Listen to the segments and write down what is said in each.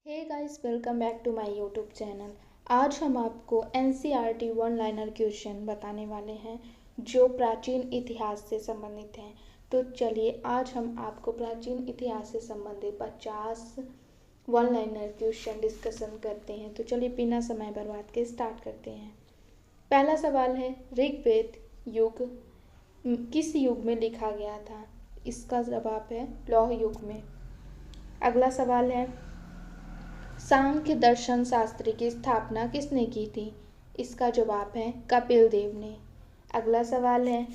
Hey guys, welcome back to my YouTube channel. आज हम आपको एनसीईआरटी वन लाइनर क्वेश्चन बताने वाले हैं जो प्राचीन इतिहास से संबंधित हैं। तो चलिए आज हम आपको प्राचीन इतिहास से संबंधित 50 वन लाइनर क्वेश्चन डिस्कशन करते हैं। तो चलिए बिना समय बर्बाद के स्टार्ट करते हैं। पहला सवाल है, ऋग्वेद युग किस युग में लिखा गया था? इसका जवाब है लौह युग में। अगला सवाल है, सांख्य दर्शन शास्त्र की स्थापना किसने की थी? इसका जवाब है कपिल देव ने। अगला सवाल है,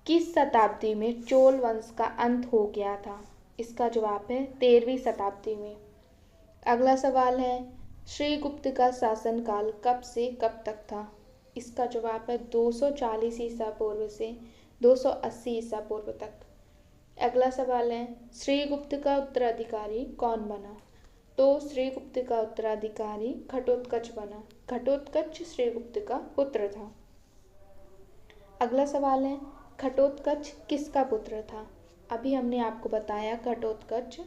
किस शताब्दी में चोल वंश का अंत हो गया था? इसका जवाब है 13वीं शताब्दी में। अगला सवाल है, श्रीगुप्त का शासनकाल कब से कब तक था? इसका जवाब है 240 ईसा पूर्व से 280 ईसा पूर्व तक। अगला सवाल है, श्रीगुप्त का उत्तराधिकारी कौन बना? तो श्रीगुप्त का उत्तराधिकारी घटोत्कच बना। घटोत्कच श्रीगुप्त का पुत्र था। अगला सवाल है, घटोत्कच किसका पुत्र था? अभी हमने आपको बताया घटोत्कच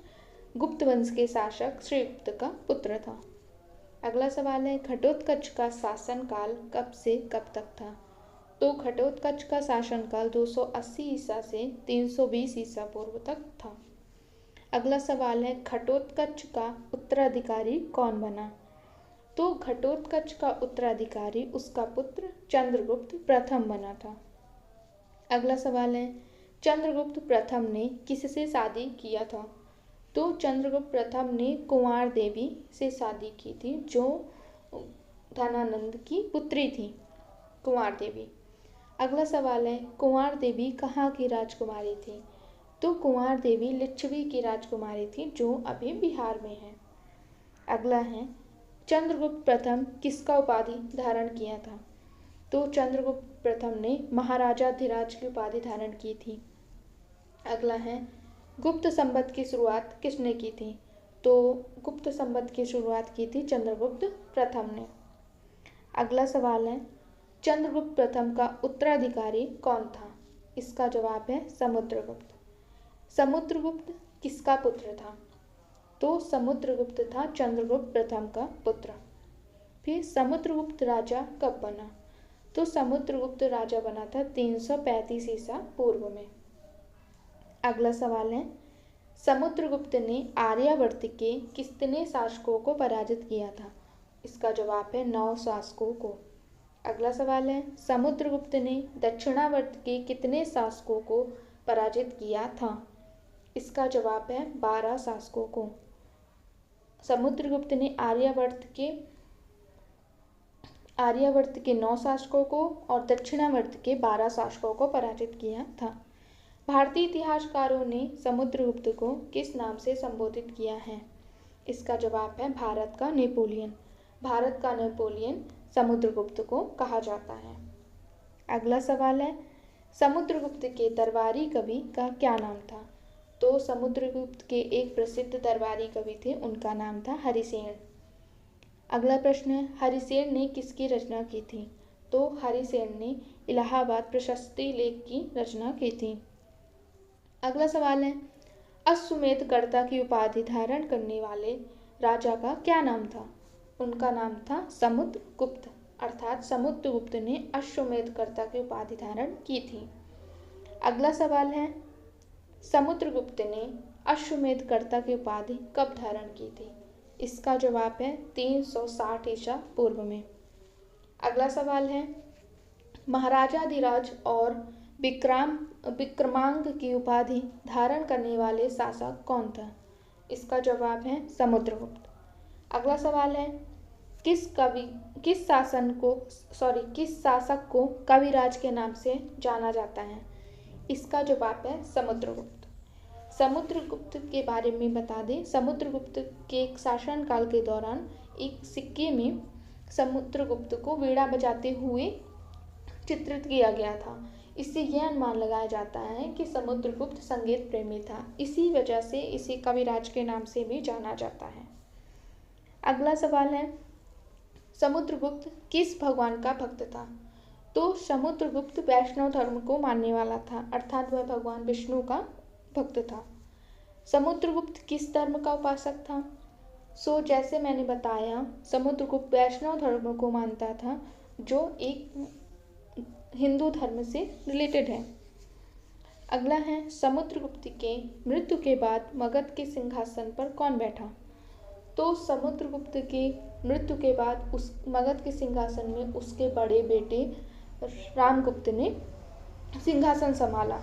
गुप्त वंश के शासक श्रीगुप्त का पुत्र था। अगला सवाल है, घटोत्कच का शासनकाल कब से कब तक था? तो घटोत्कच का शासनकाल 280 ईसा से 320 ईसा पूर्व तक था। अगला सवाल है, घटोत्कच का उत्तराधिकारी कौन बना? तो घटोत्कच का उत्तराधिकारी उसका पुत्र चंद्रगुप्त प्रथम बना था। अगला सवाल है, चंद्रगुप्त प्रथम ने किससे शादी किया था? तो चंद्रगुप्त प्रथम ने कुंवार देवी से शादी की थी जो धनानंद की पुत्री थी, कुंवार देवी। अगला सवाल है, कुंवार देवी कहाँ की राजकुमारी थी? तो कुंवार देवी लिच्छवी की राजकुमारी थी जो अभी बिहार में है। अगला है, चंद्रगुप्त प्रथम किसका उपाधि धारण किया था? तो चंद्रगुप्त प्रथम ने महाराजाधिराज की उपाधि धारण की थी। अगला है, गुप्त संवत की शुरुआत किसने की थी? तो गुप्त संवत की शुरुआत की थी चंद्रगुप्त प्रथम ने। अगला सवाल है, चंद्रगुप्त प्रथम का उत्तराधिकारी कौन था? इसका जवाब है समुद्रगुप्त। समुद्रगुप्त किसका पुत्र था? तो समुद्रगुप्त था चंद्रगुप्त प्रथम का पुत्र। फिर समुद्रगुप्त राजा कब बना? तो समुद्रगुप्त राजा बना था 335 ईसा पूर्व में। अगला सवाल है, समुद्रगुप्त ने आर्यावर्त के कितने शासकों को पराजित किया था? इसका जवाब है 9 शासकों को। अगला सवाल है, समुद्रगुप्त ने दक्षिणावर्त के कितने शासकों को पराजित किया था? इसका जवाब है 12 शासकों को। समुद्रगुप्त ने आर्यावर्त के 9 शासकों को और दक्षिणावर्त के 12 शासकों को पराजित किया था। भारतीय इतिहासकारों ने समुद्रगुप्त को किस नाम से संबोधित किया है? इसका जवाब है भारत का नेपोलियन। भारत का नेपोलियन समुद्रगुप्त को कहा जाता है। अगला सवाल है, समुद्रगुप्त के दरबारी कवि का क्या नाम था? तो समुद्रगुप्त के एक प्रसिद्ध दरबारी कवि थे, उनका नाम था हरिसेन। अगला प्रश्न है, हरिसेन ने किसकी रचना की थी? तो हरिसेन ने इलाहाबाद प्रशस्ति लेख की रचना की थी। अगला सवाल है, अश्वमेध कर्ता की उपाधि धारण करने वाले राजा का क्या नाम था? उनका नाम था समुद्रगुप्त, अर्थात समुद्रगुप्त ने अश्वमेध कर्ता की उपाधि धारण की थी। अगला सवाल है, समुद्रगुप्त ने अश्वमेध कर्ता की उपाधि कब धारण की थी? इसका जवाब है 360 ईसा पूर्व में। अगला सवाल है, महाराजाधिराज और विक्रमांक की उपाधि धारण करने वाले शासक कौन था? इसका जवाब है समुद्रगुप्त। अगला सवाल है, किस शासक को कविराज के नाम से जाना जाता है? इसका जवाब है समुद्रगुप्त। समुद्रगुप्त के बारे में बता दें, समुद्रगुप्त के शासनकाल के दौरान एक सिक्के में समुद्रगुप्त को वीणा बजाते हुए चित्रित किया गया था। इससे यह अनुमान लगाया जाता है कि समुद्रगुप्त संगीत प्रेमी था। इसी वजह से इसे कविराज के नाम से भी जाना जाता है। अगला सवाल है, समुद्रगुप्त किस भगवान का भक्त था? तो समुद्रगुप्त वैष्णव धर्म को मानने वाला था, अर्थात वह भगवान विष्णु का भक्त था। समुद्रगुप्त किस धर्म का उपासक था? जैसे मैंने बताया, समुद्रगुप्त वैष्णव धर्म को मानता था, जो एक हिंदू धर्म से रिलेटेड है। अगला है, समुद्रगुप्त के मृत्यु के बाद मगध के सिंहासन पर कौन बैठा? तो समुद्रगुप्त की मृत्यु के बाद उस मगध के सिंहासन में उसके बड़े बेटे रामगुप्त ने सिंहासन संभाला।